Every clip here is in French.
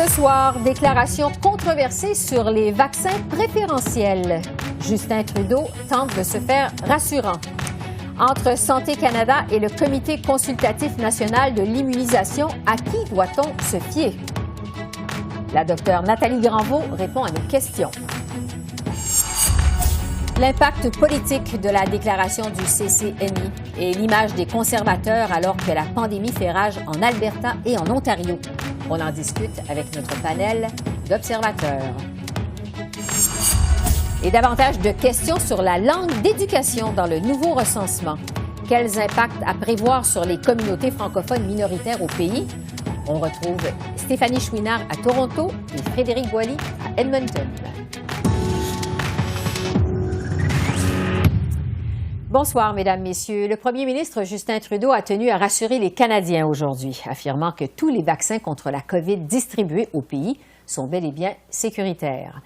Ce soir, déclaration controversée sur les vaccins préférentiels. Justin Trudeau tente de se faire rassurant. Entre Santé Canada et le Comité consultatif national de l'immunisation, à qui doit-on se fier? La docteure Nathalie Granvaux répond à nos questions. L'impact politique de la déclaration du CCNI et l'image des conservateurs alors que la pandémie fait rage en Alberta et en Ontario. On en discute avec notre panel d'observateurs. Et davantage de questions sur la langue d'éducation dans le nouveau recensement. Quels impacts à prévoir sur les communautés francophones minoritaires au pays? On retrouve Stéphanie Chouinard à Toronto et Frédéric Boily à Edmonton. Bonsoir, Mesdames, Messieurs. Le premier ministre Justin Trudeau a tenu à rassurer les Canadiens aujourd'hui, affirmant que tous les vaccins contre la COVID distribués au pays sont bel et bien sécuritaires.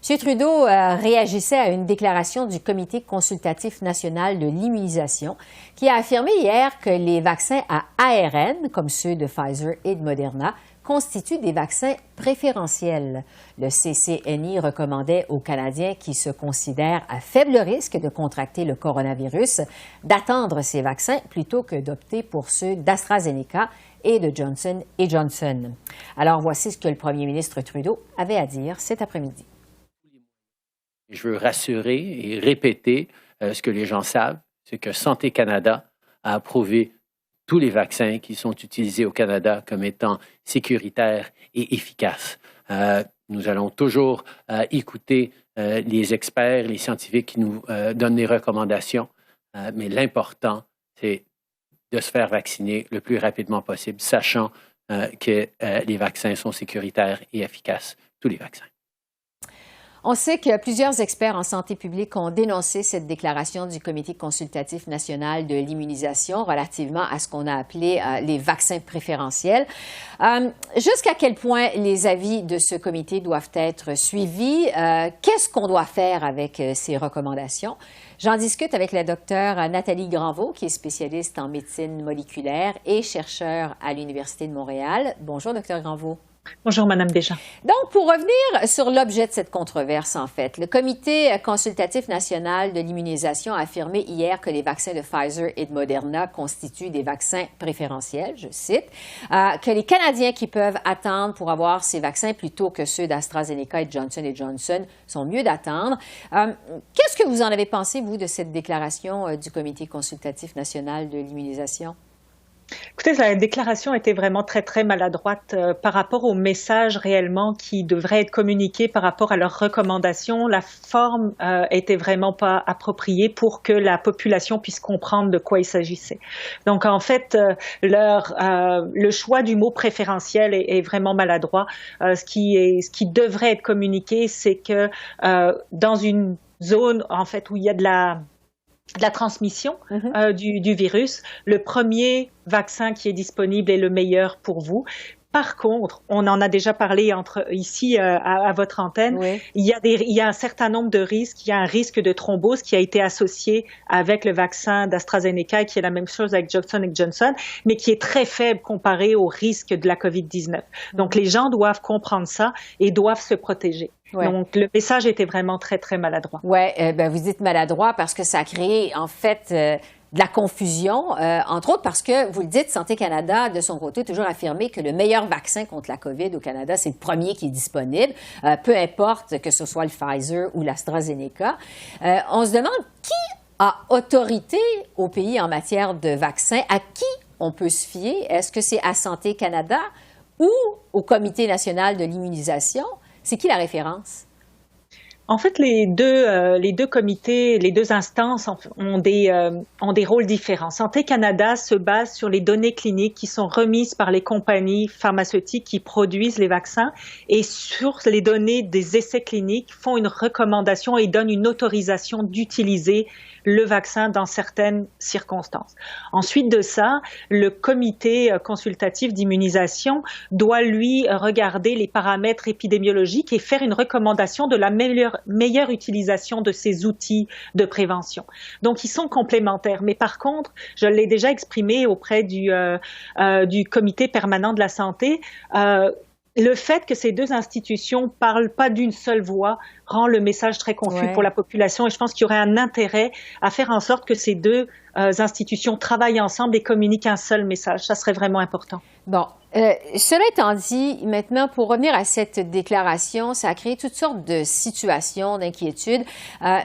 M. Trudeau réagissait à une déclaration du Comité consultatif national de l'immunisation qui a affirmé hier que les vaccins à ARN, comme ceux de Pfizer et de Moderna, constituent des vaccins préférentiels. Le CCNI recommandait aux Canadiens qui se considèrent à faible risque de contracter le coronavirus d'attendre ces vaccins plutôt que d'opter pour ceux d'AstraZeneca et de Johnson & Johnson. Alors voici ce que le premier ministre Trudeau avait à dire cet après-midi. Je veux rassurer et répéter ce que les gens savent, c'est que Santé Canada a approuvé tous les vaccins qui sont utilisés au Canada comme étant sécuritaires et efficaces. Nous allons toujours écouter les experts, les scientifiques qui nous donnent des recommandations, mais l'important, c'est de se faire vacciner le plus rapidement possible, sachant que les vaccins sont sécuritaires et efficaces, tous les vaccins. On sait que plusieurs experts en santé publique ont dénoncé cette déclaration du Comité consultatif national de l'immunisation relativement à ce qu'on a appelé les vaccins préférentiels. Jusqu'à quel point les avis de ce comité doivent être suivis? Qu'est-ce qu'on doit faire avec ces recommandations? J'en discute avec la docteure Nathalie Granvaux, qui est spécialiste en médecine moléculaire et chercheure à l'Université de Montréal. Bonjour, docteur Granvaux. Bonjour, Madame Deschamps. Donc, pour revenir sur l'objet de cette controverse, en fait, le Comité consultatif national de l'immunisation a affirmé hier que les vaccins de Pfizer et de Moderna constituent des vaccins préférentiels, je cite, que les Canadiens qui peuvent attendre pour avoir ces vaccins plutôt que ceux d'AstraZeneca et de Johnson & Johnson sont mieux d'attendre. Qu'est-ce que vous en avez pensé, vous, de cette déclaration du Comité consultatif national de l'immunisation? Écoutez, la déclaration était vraiment très, très maladroite par rapport au message réellement qui devrait être communiqué par rapport à leurs recommandations. La forme était vraiment pas appropriée pour que la population puisse comprendre de quoi il s'agissait. Donc, en fait, le choix du mot préférentiel est vraiment maladroit. Ce qui devrait être communiqué, c'est que dans une zone, en fait, où il y a de la transmission du virus, le premier vaccin qui est disponible est le meilleur pour vous. Par contre, on en a déjà parlé ici à votre antenne, oui. Il y a un certain nombre de risques. Il y a un risque de thrombose qui a été associé avec le vaccin d'AstraZeneca, qui est la même chose avec Johnson & Johnson, mais qui est très faible comparé au risque de la COVID-19. Donc, les gens doivent comprendre ça et doivent se protéger. Ouais. Donc, le message était vraiment très, très maladroit. Oui, vous dites maladroit parce que ça a créé, en fait, de la confusion, entre autres parce que, vous le dites, Santé Canada, de son côté, a toujours affirmé que le meilleur vaccin contre la COVID au Canada, c'est le premier qui est disponible, peu importe que ce soit le Pfizer ou l'AstraZeneca. On se demande qui a autorité au pays en matière de vaccins, à qui on peut se fier? Est-ce que c'est à Santé Canada ou au Comité national de l'immunisation? C'est qui la référence? En fait, les deux comités, les deux instances ont des rôles différents. Santé Canada se base sur les données cliniques qui sont remises par les compagnies pharmaceutiques qui produisent les vaccins et sur les données des essais cliniques font une recommandation et donnent une autorisation d'utiliser le vaccin dans certaines circonstances. Ensuite de ça, le comité consultatif d'immunisation doit, lui, regarder les paramètres épidémiologiques et faire une recommandation de la meilleure utilisation de ces outils de prévention. Donc, ils sont complémentaires. Mais par contre, je l'ai déjà exprimé auprès du comité permanent de la santé, le fait que ces deux institutions parlent pas d'une seule voix rend le message très confus pour la population et je pense qu'il y aurait un intérêt à faire en sorte que ces deux institutions travaillent ensemble et communiquent un seul message. Ça serait vraiment important. Bon, cela étant dit, maintenant, pour revenir à cette déclaration, ça a créé toutes sortes de situations d'inquiétude.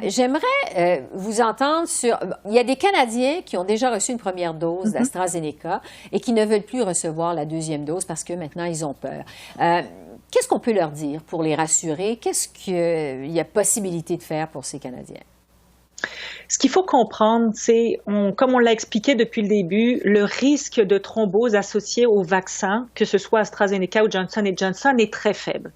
J'aimerais vous entendre sur... Il y a des Canadiens qui ont déjà reçu une première dose d'AstraZeneca et qui ne veulent plus recevoir la deuxième dose parce que maintenant, ils ont peur. Qu'est-ce qu'on peut leur dire pour les rassurer? Qu'est-ce qu'il y a possibilité de faire pour ces Canadiens? Ce qu'il faut comprendre, c'est, comme on l'a expliqué depuis le début, le risque de thrombose associé au vaccin, que ce soit AstraZeneca ou Johnson & Johnson, est très faible.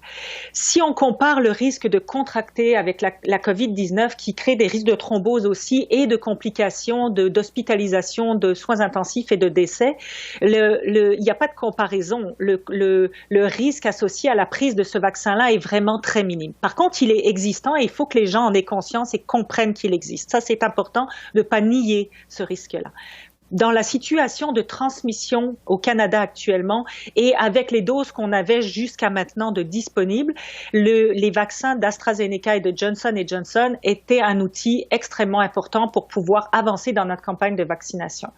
Si on compare le risque de contracter avec la COVID-19, qui crée des risques de thrombose aussi et de complications, d'hospitalisation, de soins intensifs et de décès, il n'y a pas de comparaison. Le risque associé à la prise de ce vaccin-là est vraiment très minime. Par contre, il est existant et il faut que les gens en aient conscience et comprennent qu'il existe. Ça, c'est important de ne pas nier ce risque-là. Dans la situation de transmission au Canada actuellement et avec les doses qu'on avait jusqu'à maintenant de disponibles, les vaccins d'AstraZeneca et de Johnson & Johnson étaient un outil extrêmement important pour pouvoir avancer dans notre campagne de vaccination.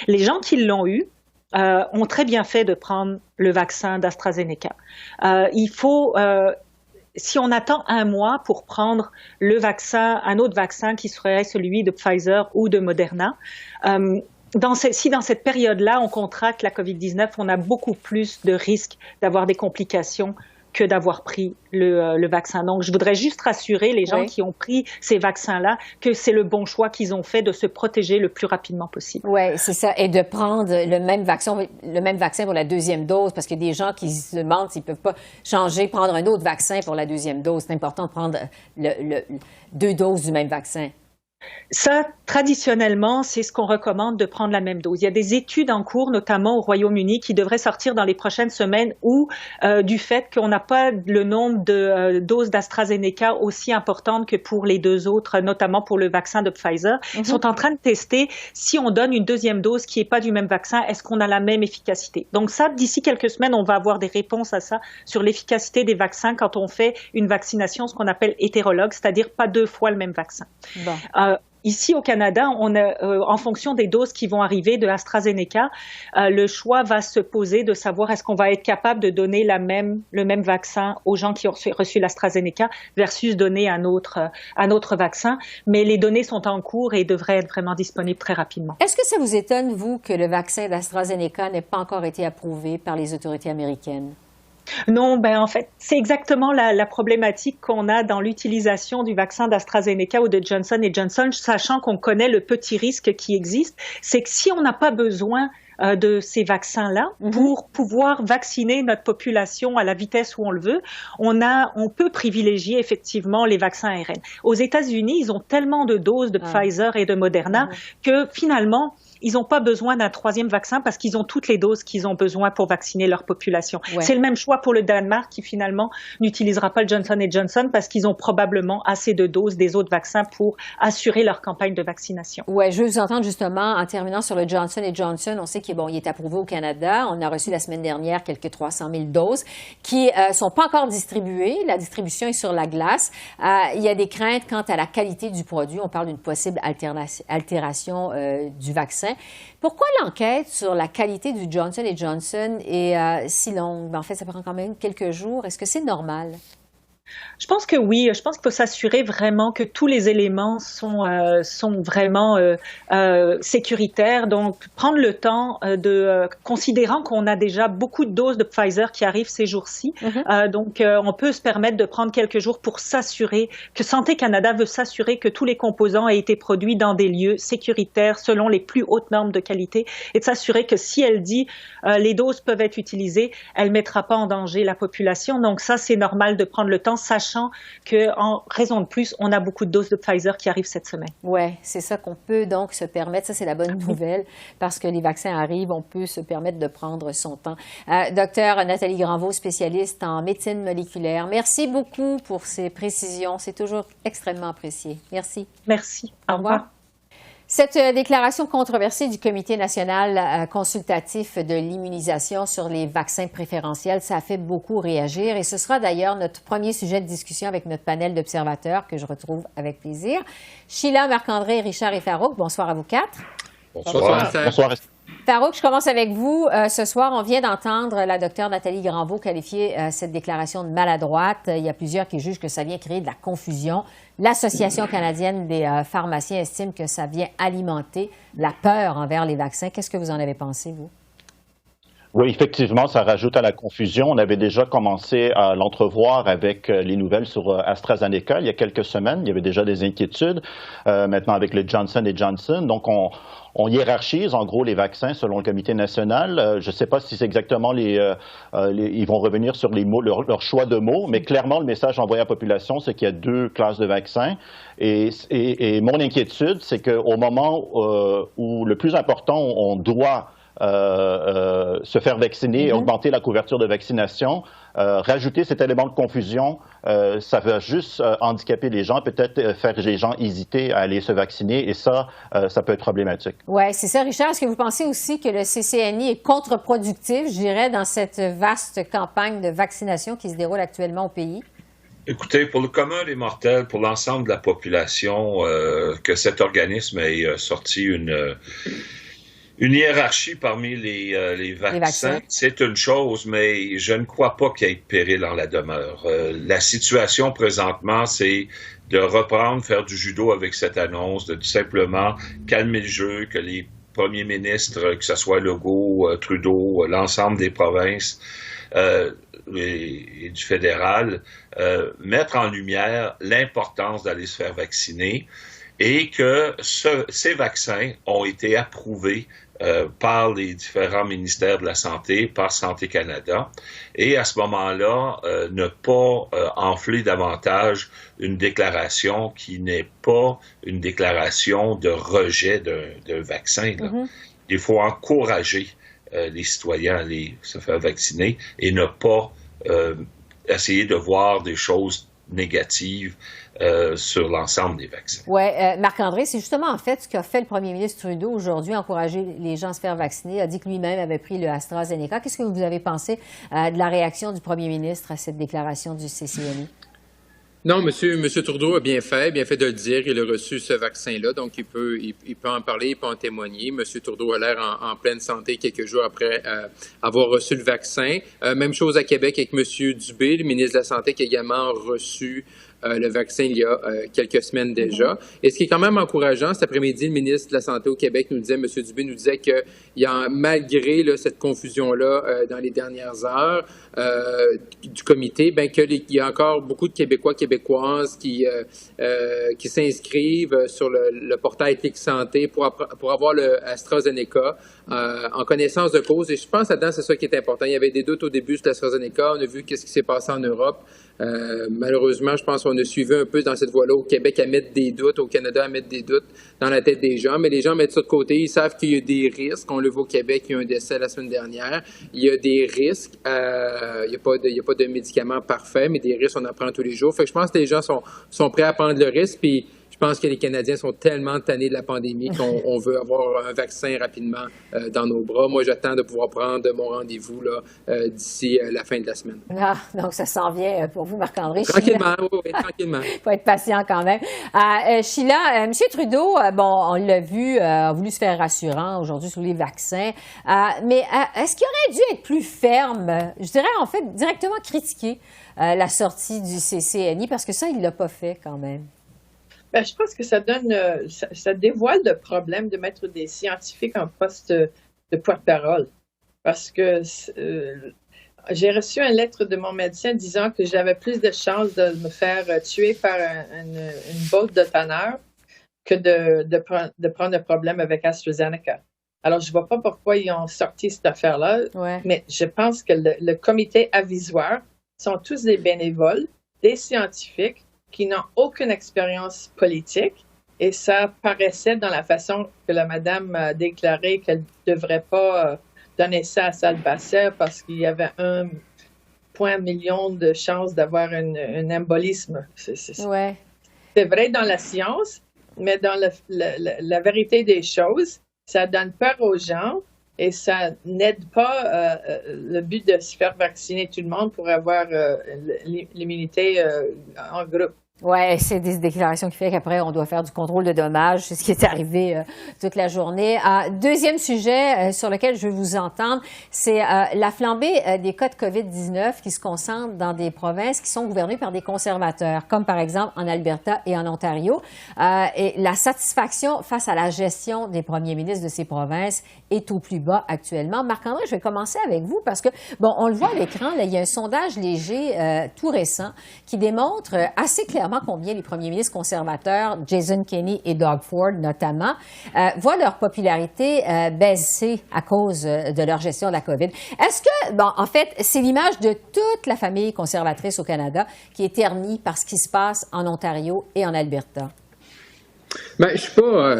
Les gens qui l'ont eu ont très bien fait de prendre le vaccin d'AstraZeneca. Si on attend un mois pour prendre un autre vaccin qui serait celui de Pfizer ou de Moderna, si dans cette période-là, on contracte la COVID-19, on a beaucoup plus de risques d'avoir des complications que d'avoir pris le vaccin. Donc, je voudrais juste rassurer les gens qui ont pris ces vaccins-là que c'est le bon choix qu'ils ont fait de se protéger le plus rapidement possible. Oui, c'est ça. Et de prendre le même vaccin pour la deuxième dose, parce qu'il y a des gens qui se demandent s'ils ne peuvent pas prendre un autre vaccin pour la deuxième dose. C'est important de prendre deux doses du même vaccin. Ça, traditionnellement, c'est ce qu'on recommande de prendre la même dose. Il y a des études en cours, notamment au Royaume-Uni, qui devraient sortir dans les prochaines semaines où, du fait qu'on n'a pas le nombre de doses d'AstraZeneca aussi importantes que pour les deux autres, notamment pour le vaccin de Pfizer, ils sont en train de tester si on donne une deuxième dose qui n'est pas du même vaccin, est-ce qu'on a la même efficacité? Donc ça, d'ici quelques semaines, on va avoir des réponses à ça sur l'efficacité des vaccins quand on fait une vaccination, ce qu'on appelle hétérologue, c'est-à-dire pas deux fois le même vaccin. Bon. Ici au Canada, on a, en fonction des doses qui vont arriver de AstraZeneca, le choix va se poser de savoir est-ce qu'on va être capable de donner le même vaccin aux gens qui ont reçu l'AstraZeneca versus donner un autre vaccin. Mais les données sont en cours et devraient être vraiment disponibles très rapidement. Est-ce que ça vous étonne, vous, que le vaccin d'AstraZeneca n'ait pas encore été approuvé par les autorités américaines? Non, en fait, c'est exactement la problématique qu'on a dans l'utilisation du vaccin d'AstraZeneca ou de Johnson & Johnson, sachant qu'on connaît le petit risque qui existe, c'est que si on n'a pas besoin de ces vaccins-là pour pouvoir vacciner notre population à la vitesse où on le veut, on peut privilégier effectivement les vaccins ARN. Aux États-Unis, ils ont tellement de doses de Pfizer et de Moderna que finalement, ils n'ont pas besoin d'un troisième vaccin parce qu'ils ont toutes les doses qu'ils ont besoin pour vacciner leur population. C'est le même choix pour le Danemark qui finalement n'utilisera pas le Johnson & Johnson parce qu'ils ont probablement assez de doses des autres vaccins pour assurer leur campagne de vaccination. Oui, je veux vous entendre justement en terminant sur le Johnson & Johnson. On sait qu'il est approuvé au Canada. On a reçu la semaine dernière quelques 300 000 doses qui sont pas encore distribuées. La distribution est sur la glace. Il y a des craintes quant à la qualité du produit. On parle d'une possible altération du vaccin. Pourquoi l'enquête sur la qualité du Johnson & Johnson est si longue? En fait, ça prend quand même quelques jours. Est-ce que c'est normal? Je pense que oui. Je pense qu'il faut s'assurer vraiment que tous les éléments sont vraiment sécuritaires. Donc, prendre le temps considérant qu'on a déjà beaucoup de doses de Pfizer qui arrivent ces jours-ci. Donc, on peut se permettre de prendre quelques jours pour s'assurer que Santé Canada veut s'assurer que tous les composants aient été produits dans des lieux sécuritaires selon les plus hautes normes de qualité et de s'assurer que si elle dit les doses peuvent être utilisées, elle mettra pas en danger la population. Donc, ça, c'est normal de prendre le temps, sachant qu'en raison de plus, on a beaucoup de doses de Pfizer qui arrivent cette semaine. Oui, c'est ça qu'on peut donc se permettre. Ça, c'est la bonne nouvelle parce que les vaccins arrivent, on peut se permettre de prendre son temps. Docteur Nathalie Granvaux, spécialiste en médecine moléculaire, merci beaucoup pour ces précisions. C'est toujours extrêmement apprécié. Merci. Merci. Au revoir. Cette déclaration controversée du Comité national consultatif de l'immunisation sur les vaccins préférentiels, ça a fait beaucoup réagir et ce sera d'ailleurs notre premier sujet de discussion avec notre panel d'observateurs que je retrouve avec plaisir. Sheila, Marc-André, Richard et Farouk, bonsoir à vous quatre. Bonsoir. Bonsoir. Farouk, je commence avec vous. Ce soir, on vient d'entendre la docteure Nathalie Granvaux qualifier cette déclaration de maladroite. Il y a plusieurs qui jugent que ça vient créer de la confusion. L'Association canadienne des pharmaciens estime que ça vient alimenter la peur envers les vaccins. Qu'est-ce que vous en avez pensé, vous? Oui, effectivement, ça rajoute à la confusion. On avait déjà commencé à l'entrevoir avec les nouvelles sur AstraZeneca il y a quelques semaines. Il y avait déjà des inquiétudes. Maintenant, avec le Johnson & Johnson. Donc, on hiérarchise en gros les vaccins selon le comité national. Je ne sais pas si c'est exactement ils vont revenir sur les mots, leur choix de mots, mais clairement, le message envoyé à la population, c'est qu'il y a deux classes de vaccins. Et mon inquiétude, c'est qu'au moment où le plus important, on doit se faire vacciner et augmenter la couverture de vaccination. Rajouter cet élément de confusion, ça va juste handicaper les gens, peut-être faire les gens hésiter à aller se vacciner et ça peut être problématique. Oui, c'est ça. Richard, est-ce que vous pensez aussi que le CCNI est contre-productif, je dirais, dans cette vaste campagne de vaccination qui se déroule actuellement au pays? Écoutez, pour le commun des mortels, pour l'ensemble de la population, que cet organisme ait sorti une hiérarchie parmi les vaccins, c'est une chose, mais je ne crois pas qu'il y ait péril en la demeure. La situation présentement, c'est de reprendre, faire du judo avec cette annonce, de tout simplement calmer le jeu, que les premiers ministres, que ce soit Legault, Trudeau, l'ensemble des provinces et du fédéral, mettre en lumière l'importance d'aller se faire vacciner et que ces vaccins ont été approuvés par les différents ministères de la Santé, par Santé Canada, et à ce moment-là, ne pas enfler davantage une déclaration qui n'est pas une déclaration de rejet d'un vaccin. Là. Il faut encourager les citoyens à aller se faire vacciner et ne pas essayer de voir des choses négatives sur l'ensemble des vaccins. Oui, Marc-André, c'est justement en fait ce qu'a fait le premier ministre Trudeau aujourd'hui, encourager les gens à se faire vacciner, a dit que lui-même avait pris le AstraZeneca. Qu'est-ce que vous avez pensé de la réaction du premier ministre à cette déclaration du CCNI? Non, monsieur Trudeau a bien fait de le dire. Il a reçu ce vaccin-là, donc il peut en parler, il peut en témoigner. Monsieur Trudeau a l'air en pleine santé quelques jours après avoir reçu le vaccin. Même chose à Québec avec monsieur Dubé, le ministre de la Santé, qui a également reçu le vaccin il y a quelques semaines déjà. Et ce qui est quand même encourageant, cet après-midi, le ministre de la Santé au Québec nous disait, M. Dubé nous disait que malgré cette confusion-là dans les dernières heures du comité, qu'il y a encore beaucoup de Québécois, Québécoises qui s'inscrivent sur le portail Clic Santé pour avoir le AstraZeneca en connaissance de cause. Et je pense là-dedans, c'est ça qui est important. Il y avait des doutes au début sur l'AstraZeneca. On a vu qu'est-ce qui s'est passé en Europe. Malheureusement, je pense qu'on a suivi un peu dans cette voie-là au Québec à mettre des doutes, au Canada à mettre des doutes dans la tête des gens, mais les gens mettent ça de côté, ils savent qu'il y a des risques. On le voit au Québec, il y a eu un décès la semaine dernière. Il y a des risques, il n'y a pas de médicaments parfaits, mais des risques, on en prend tous les jours. Fait que je pense que les gens sont prêts à prendre le risque, puis je pense que les Canadiens sont tellement tannés de la pandémie qu'on veut avoir un vaccin rapidement dans nos bras. Moi, j'attends de pouvoir prendre mon rendez-vous d'ici la fin de la semaine. Ah, donc ça s'en vient pour vous, Marc-André. Tranquillement, oui, tranquillement. Il faut être patient quand même. Sheila, M. Trudeau, on l'a vu, a voulu se faire rassurant aujourd'hui sur les vaccins. Mais est-ce qu'il aurait dû être plus ferme, je dirais en fait directement critiquer la sortie du CCNI, parce que ça, il ne l'a pas fait quand même? Ben, je pense que ça dévoile le problème de mettre des scientifiques en poste de porte-parole. Parce que j'ai reçu une lettre de mon médecin disant que j'avais plus de chances de me faire tuer par une botte de tanneur que de prendre un problème avec AstraZeneca. Alors, je ne vois pas pourquoi ils ont sorti cette affaire-là, mais je pense que le comité avisoire sont tous des bénévoles, des scientifiques, qui n'ont aucune expérience politique, et ça paraissait dans la façon que la madame a déclaré qu'elle ne devrait pas donner ça à Salbasser parce qu'il y avait 1,1 million de chances d'avoir un embolisme. C'est vrai dans la science, mais dans la vérité des choses, ça donne peur aux gens et ça n'aide pas le but de se faire vacciner tout le monde pour avoir l'immunité en groupe. Oui, c'est des déclarations qui fait qu'après, on doit faire du contrôle de dommages. C'est ce qui est arrivé toute la journée. Deuxième sujet sur lequel je veux vous entendre, c'est la flambée des cas de COVID-19 qui se concentrent dans des provinces qui sont gouvernées par des conservateurs, comme par exemple en Alberta et en Ontario. Et la satisfaction face à la gestion des premiers ministres de ces provinces est au plus bas actuellement. Marc-André, je vais commencer avec vous parce que, bon, on le voit à l'écran, là, il y a un sondage léger tout récent qui démontre assez clairement combien les premiers ministres conservateurs, Jason Kenney et Doug Ford notamment, voient leur popularité baisser à cause de leur gestion de la COVID. Est-ce que, bon, en fait, c'est l'image de toute la famille conservatrice au Canada qui est ternie par ce qui se passe en Ontario et en Alberta? Ben, je suis pas,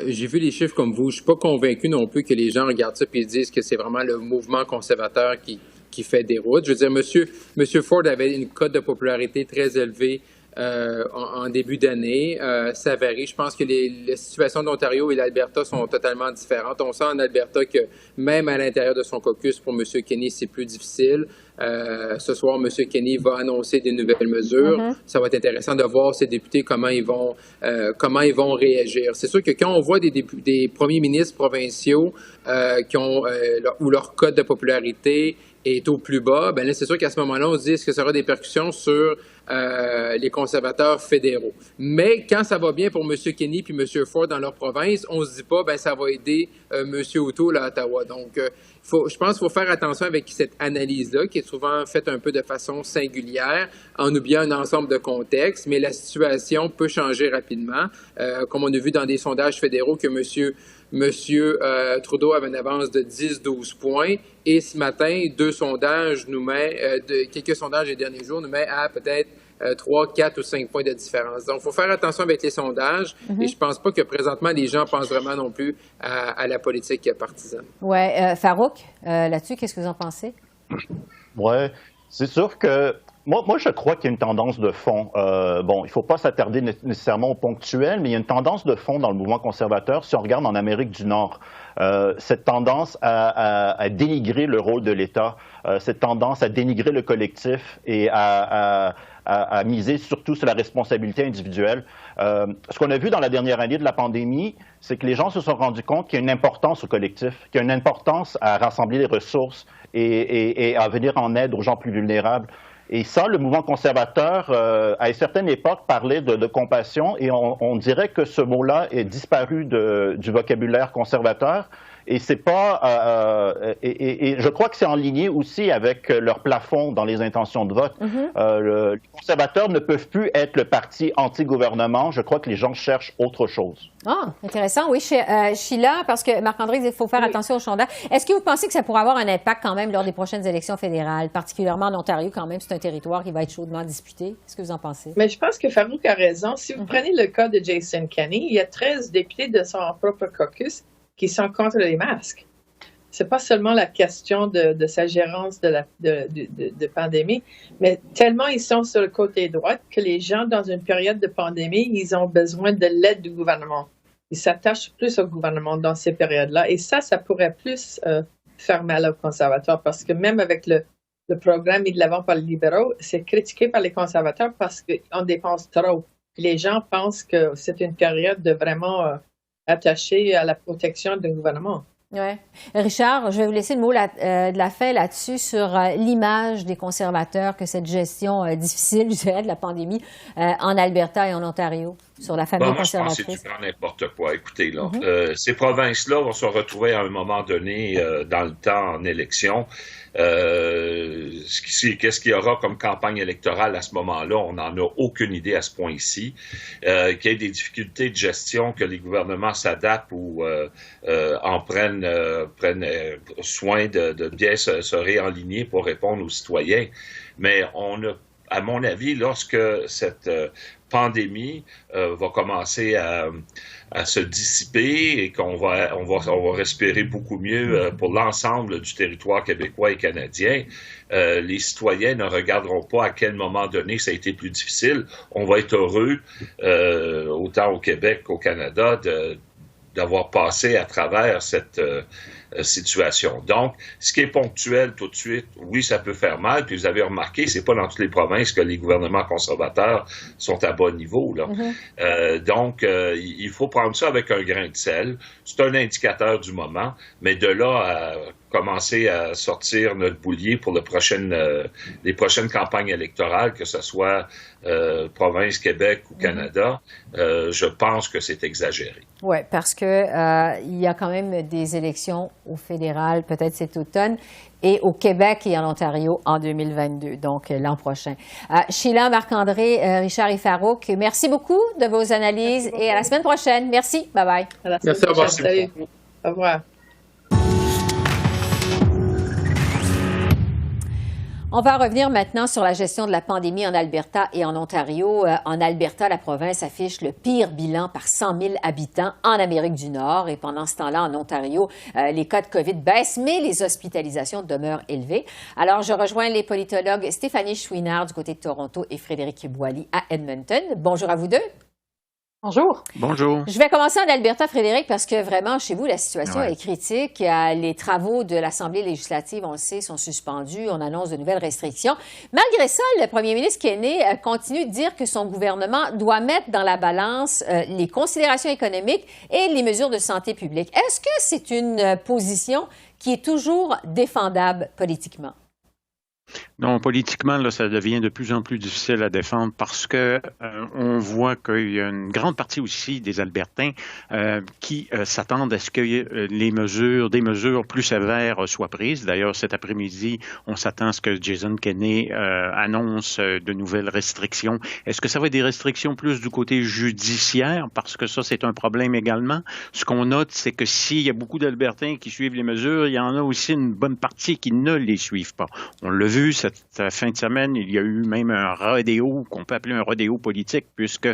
j'ai vu les chiffres comme vous, je suis pas convaincu non plus que les gens regardent ça et disent que c'est vraiment le mouvement conservateur qui fait déroute. Je veux dire, Monsieur Ford avait une cote de popularité très élevée en début d'année. Ça varie. Je pense que les situations d'Ontario et l'Alberta sont totalement différentes. On sent en Alberta que même à l'intérieur de son caucus, pour M. Kenney, c'est plus difficile. Ce soir, M. Kenney va annoncer des nouvelles mesures. Ça va être intéressant de voir ces députés comment ils vont réagir. C'est sûr que quand on voit des premiers ministres provinciaux où leur cote de popularité est au plus bas, ben là, c'est sûr qu'à ce moment-là, on se dit est-ce que ça aura des répercussions sur les conservateurs fédéraux. Mais quand ça va bien pour M. Kenney puis M. Ford dans leur province, on se dit pas ben ça va aider M. O'Toole à Ottawa. Donc, je pense qu'il faut faire attention avec cette analyse-là, qui est souvent faite un peu de façon singulière, en oubliant un ensemble de contextes, mais la situation peut changer rapidement, comme on a vu dans des sondages fédéraux que Monsieur Trudeau avait une avance de 10-12 points, et ce matin, quelques sondages des derniers jours nous met à peut-être 3, 4 ou 5 points de différence. Donc, il faut faire attention avec les sondages, et je pense pas que présentement, les gens pensent vraiment non plus à la politique partisane. Oui. Farouk, là-dessus, qu'est-ce que vous en pensez? Oui, c'est sûr que moi, je crois qu'il y a une tendance de fond. Bon, il ne faut pas s'attarder nécessairement au ponctuel, mais il y a une tendance de fond dans le mouvement conservateur. Si on regarde en Amérique du Nord, cette tendance à dénigrer le rôle de l'État, cette tendance à dénigrer le collectif et à miser surtout sur la responsabilité individuelle. Ce qu'on a vu dans la dernière année de la pandémie, c'est que les gens se sont rendus compte qu'il y a une importance au collectif, qu'il y a une importance à rassembler les ressources et à venir en aide aux gens plus vulnérables. Et ça, le mouvement conservateur, à une certaine époque, parlait de compassion, et on dirait que ce mot-là est disparu du vocabulaire conservateur. Et c'est pas et je crois que c'est en ligne aussi avec leur plafond dans les intentions de vote. Les conservateurs ne peuvent plus être le parti anti-gouvernement. Je crois que les gens cherchent autre chose. Ah, intéressant. Oui, Sheila, parce que Marc-André dit qu'il faut faire attention au sondage. Est-ce que vous pensez que ça pourrait avoir un impact quand même lors des prochaines élections fédérales, particulièrement en Ontario, quand même, c'est un territoire qui va être chaudement disputé? Qu'est-ce que vous en pensez? Mais je pense que Farouk a raison. Si vous prenez le cas de Jason Kenney, il y a 13 députés de son propre caucus qui sont contre les masques. C'est pas seulement la question de sa gérance de pandémie, mais tellement ils sont sur le côté droit que les gens, dans une période de pandémie, ils ont besoin de l'aide du gouvernement. Ils s'attachent plus au gouvernement dans ces périodes-là. Et ça pourrait plus faire mal aux conservateurs, parce que même avec le programme mis de l'avant par les libéraux, c'est critiqué par les conservateurs parce qu'on dépense trop. Les gens pensent que c'est une période de vraiment attaché à la protection du gouvernement. Oui. Richard, je vais vous laisser le mot de la fin là-dessus sur l'image des conservateurs que cette gestion difficile, je dirais, de la pandémie en Alberta et en Ontario, sur la famille conservatrice. Je pense que c'est du grand n'importe quoi. Écoutez, là, ces provinces-là vont se retrouver à un moment donné dans le temps en élection. Qu'est-ce qu'il y aura comme campagne électorale à ce moment-là? On n'en a aucune idée à ce point-ci. Qu'il y ait des difficultés de gestion, que les gouvernements s'adaptent ou en prennent soin de bien se réaligner pour répondre aux citoyens. Mais on ne à mon avis, lorsque cette pandémie va commencer à se dissiper et qu'on va respirer beaucoup mieux pour l'ensemble du territoire québécois et canadien, les citoyens ne regarderont pas à quel moment donné ça a été plus difficile. On va être heureux, autant au Québec qu'au Canada, d'avoir passé à travers cette situation. Donc, ce qui est ponctuel tout de suite, oui, ça peut faire mal. Puis vous avez remarqué, c'est pas dans toutes les provinces que les gouvernements conservateurs sont à bas niveau, là. Donc, il faut prendre ça avec un grain de sel. C'est un indicateur du moment, mais de là à commencer à sortir notre boulier pour les prochaines campagnes électorales, que ce soit province, Québec ou Canada, je pense que c'est exagéré. Oui, parce que il y a quand même des élections au fédéral, peut-être cet automne, et au Québec et en Ontario en 2022, donc l'an prochain. Sheila, Marc-André, Richard et Farouk, merci beaucoup de vos analyses et à la semaine prochaine. Merci. Bye-bye. Merci, au revoir. Salut. Au revoir. On va revenir maintenant sur la gestion de la pandémie en Alberta et en Ontario. En Alberta, la province affiche le pire bilan par 100 000 habitants en Amérique du Nord. Et pendant ce temps-là, en Ontario, les cas de COVID baissent, mais les hospitalisations demeurent élevées. Alors, je rejoins les politologues Stéphanie Chouinard du côté de Toronto et Frédéric Boily à Edmonton. Bonjour à vous deux. Bonjour. Bonjour. Je vais commencer en Alberta, Frédéric, parce que vraiment, chez vous, la situation est critique. Les travaux de l'Assemblée législative, on le sait, sont suspendus. On annonce de nouvelles restrictions. Malgré ça, le premier ministre Kenney continue de dire que son gouvernement doit mettre dans la balance les considérations économiques et les mesures de santé publique. Est-ce que c'est une position qui est toujours défendable politiquement? Non, politiquement, là, ça devient de plus en plus difficile à défendre parce que on voit qu'il y a une grande partie aussi des Albertains qui s'attendent à ce que des mesures plus sévères soient prises. D'ailleurs, cet après-midi, on s'attend à ce que Jason Kenney annonce de nouvelles restrictions. Est-ce que ça va être des restrictions plus du côté judiciaire? Parce que ça, c'est un problème également. Ce qu'on note, c'est que s'il y a beaucoup d'Albertains qui suivent les mesures, il y en a aussi une bonne partie qui ne les suivent pas. On l'a vu cette fin de semaine, il y a eu même un rodéo, qu'on peut appeler un rodéo politique, puisque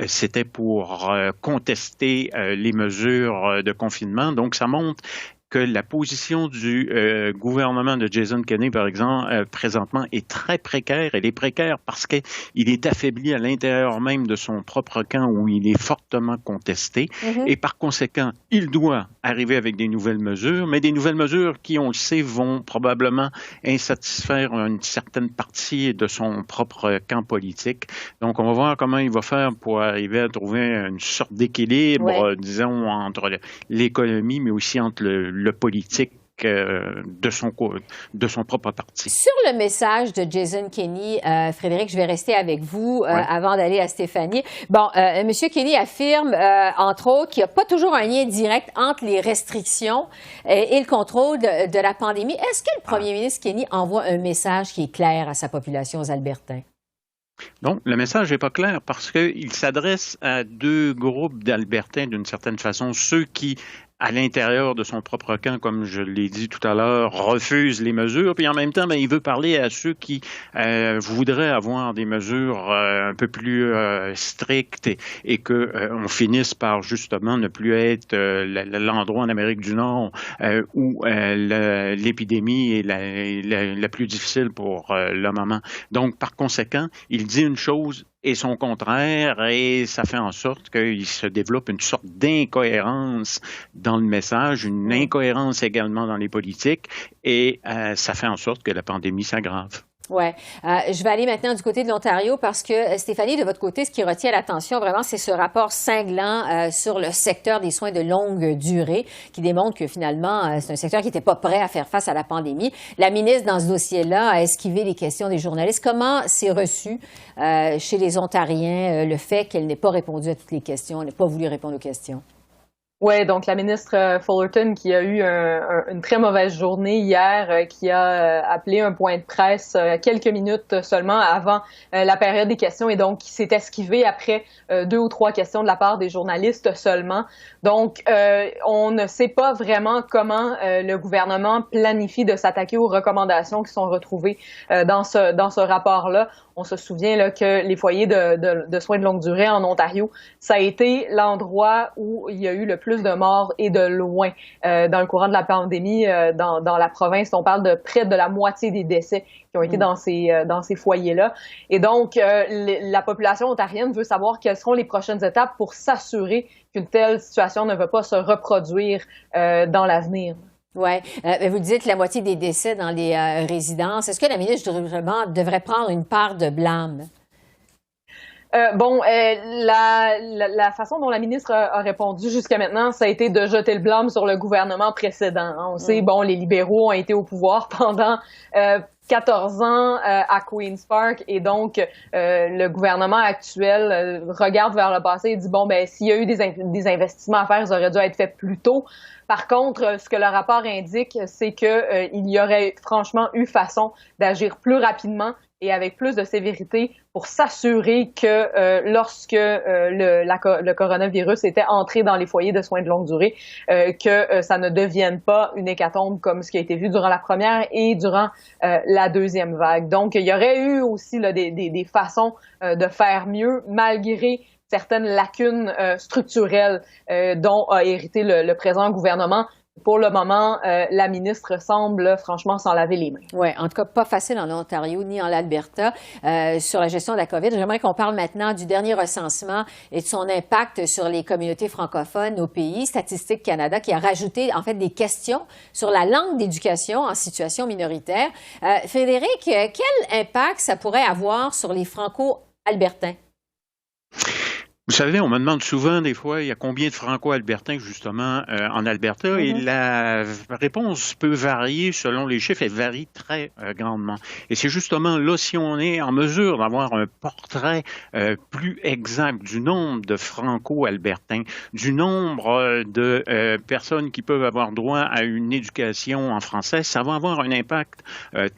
c'était pour contester les mesures de confinement. Donc, ça montre que la position du gouvernement de Jason Kenney, par exemple, présentement, est très précaire. Elle est précaire parce qu'il est affaibli à l'intérieur même de son propre camp où il est fortement contesté. Et par conséquent, il doit arriver avec des nouvelles mesures, mais des nouvelles mesures qui, on le sait, vont probablement insatisfaire une certaine partie de son propre camp politique. Donc, on va voir comment il va faire pour arriver à trouver une sorte d'équilibre, disons, entre l'économie, mais aussi entre le politique de son propre parti. Sur le message de Jason Kenney, Frédéric, je vais rester avec vous avant d'aller à Stéphanie. Bon, M. Kenney affirme, entre autres, qu'il n'y a pas toujours un lien direct entre les restrictions et le contrôle de la pandémie. Est-ce que le premier ministre Kenney envoie un message qui est clair à sa population, aux Albertains? Non, le message n'est pas clair parce qu'il s'adresse à deux groupes d'Albertains d'une certaine façon. Ceux qui, à l'intérieur de son propre camp, comme je l'ai dit tout à l'heure, refuse les mesures. Puis en même temps, il veut parler à ceux qui voudraient avoir des mesures un peu plus strictes et qu'on finisse par justement ne plus être l'endroit en Amérique du Nord où l'épidémie est la plus difficile pour le moment. Donc, par conséquent, il dit une chose et son contraire, et ça fait en sorte qu'il se développe une sorte d'incohérence dans le message, une incohérence également dans les politiques, et ça fait en sorte que la pandémie s'aggrave. Oui. Je vais aller maintenant du côté de l'Ontario parce que, Stéphanie, de votre côté, ce qui retient l'attention vraiment, c'est ce rapport cinglant sur le secteur des soins de longue durée qui démontre que finalement, c'est un secteur qui n'était pas prêt à faire face à la pandémie. La ministre, dans ce dossier-là, a esquivé les questions des journalistes. Comment c'est reçu chez les Ontariens le fait qu'elle n'ait pas répondu à toutes les questions, elle n'ait pas voulu répondre aux questions? Oui, donc la ministre Fullerton qui a eu une très mauvaise journée hier, qui a appelé un point de presse quelques minutes seulement avant la période des questions et donc qui s'est esquivé après 2 ou 3 questions de la part des journalistes seulement. Donc, on ne sait pas vraiment comment le gouvernement planifie de s'attaquer aux recommandations qui sont retrouvées dans ce rapport-là. On se souvient là, que les foyers de soins de longue durée en Ontario, ça a été l'endroit où il y a eu le plus de morts et de loin dans le courant de la pandémie dans la province. On parle de près de la moitié des décès qui ont été dans ces foyers-là. Et donc, la population ontarienne veut savoir quelles seront les prochaines étapes pour s'assurer qu'une telle situation ne va pas se reproduire dans l'avenir. Oui. Vous disiez la moitié des décès dans les résidences. Est-ce que la ministre du Gouvernement devrait prendre une part de blâme? La façon dont la ministre a répondu jusqu'à maintenant, ça a été de jeter le blâme sur le gouvernement précédent. On sait, les libéraux ont été au pouvoir pendant 14 ans à Queen's Park et donc le gouvernement actuel regarde vers le passé et dit s'il y a eu des investissements à faire, ça aurait dû être fait plus tôt. Par contre, ce que le rapport indique, c'est que il y aurait franchement eu façon d'agir plus rapidement et avec plus de sévérité pour s'assurer que lorsque le coronavirus était entré dans les foyers de soins de longue durée, que ça ne devienne pas une hécatombe comme ce qui a été vu durant la première et durant la deuxième vague. Donc, il y aurait eu aussi là, des façons de faire mieux malgré certaines lacunes structurelles dont a hérité le présent gouvernement. Pour le moment, la ministre semble franchement s'en laver les mains. Oui, en tout cas, pas facile en Ontario ni en l'Alberta sur la gestion de la COVID. J'aimerais qu'on parle maintenant du dernier recensement et de son impact sur les communautés francophones au pays. Statistique Canada qui a rajouté en fait des questions sur la langue d'éducation en situation minoritaire. Frédéric, quel impact ça pourrait avoir sur les Franco-Albertains? Vous savez, on me demande souvent, des fois, il y a combien de Franco-Albertains, justement, en Alberta, et la réponse peut varier selon les chiffres, elle varie très grandement. Et c'est justement là, si on est en mesure d'avoir un portrait plus exact du nombre de Franco-Albertains, du nombre de personnes qui peuvent avoir droit à une éducation en français, ça va avoir un impact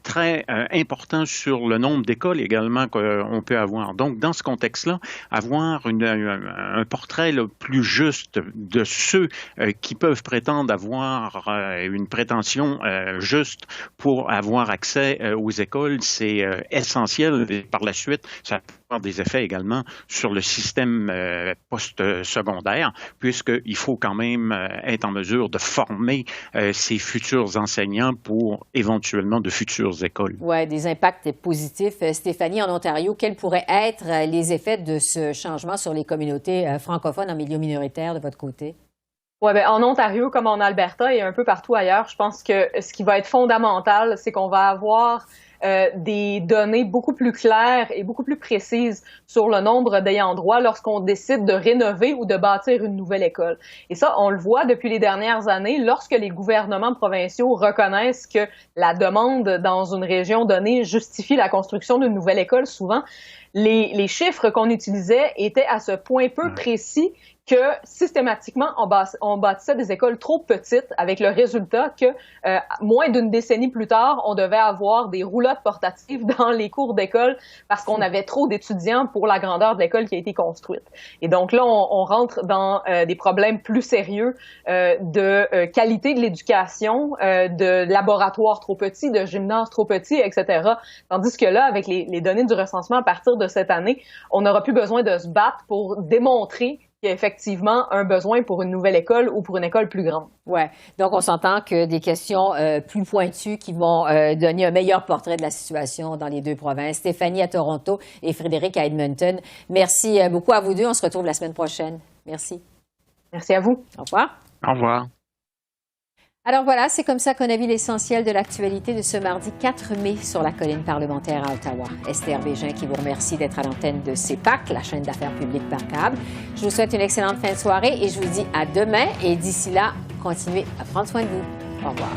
très important sur le nombre d'écoles également qu'on peut avoir. Donc, dans ce contexte-là, avoir un portrait là, plus juste de ceux qui peuvent prétendre avoir une prétention juste pour avoir accès aux écoles, c'est essentiel. Et par la suite, ça peut avoir des effets également sur le système post-secondaire, puisqu'il faut quand même être en mesure de former ces futurs enseignants pour éventuellement de futures écoles. Oui, des impacts positifs. Stéphanie, en Ontario, quels pourraient être les effets de ce changement sur les communautés francophones en milieu minoritaire de votre côté? Oui, en Ontario comme en Alberta et un peu partout ailleurs, je pense que ce qui va être fondamental, c'est qu'on va avoir des données beaucoup plus claires et beaucoup plus précises sur le nombre d'ayants droit lorsqu'on décide de rénover ou de bâtir une nouvelle école. Et ça, on le voit depuis les dernières années, lorsque les gouvernements provinciaux reconnaissent que la demande dans une région donnée justifie la construction d'une nouvelle école, souvent, les chiffres qu'on utilisait étaient à ce point peu précis que systématiquement, on bâtissait des écoles trop petites avec le résultat que moins d'une décennie plus tard, on devait avoir des roulottes portatives dans les cours d'école parce qu'on avait trop d'étudiants pour la grandeur de l'école qui a été construite. Et donc là, on rentre dans des problèmes plus sérieux de qualité de l'éducation, de laboratoires trop petits, de gymnases trop petits, etc. Tandis que là, avec les données du recensement à partir de cette année, on n'aura plus besoin de se battre pour démontrer qu'il y a effectivement un besoin pour une nouvelle école ou pour une école plus grande. Oui. Donc, on s'entend que des questions plus pointues qui vont donner un meilleur portrait de la situation dans les deux provinces. Stéphanie à Toronto et Frédéric à Edmonton. Merci beaucoup à vous deux. On se retrouve la semaine prochaine. Merci. Merci à vous. Au revoir. Au revoir. Alors voilà, c'est comme ça qu'on a vu l'essentiel de l'actualité de ce mardi 4 mai sur la colline parlementaire à Ottawa. Esther Bégin qui vous remercie d'être à l'antenne de CEPAC, la chaîne d'affaires publiques par câble. Je vous souhaite une excellente fin de soirée et je vous dis à demain. Et d'ici là, continuez à prendre soin de vous. Au revoir.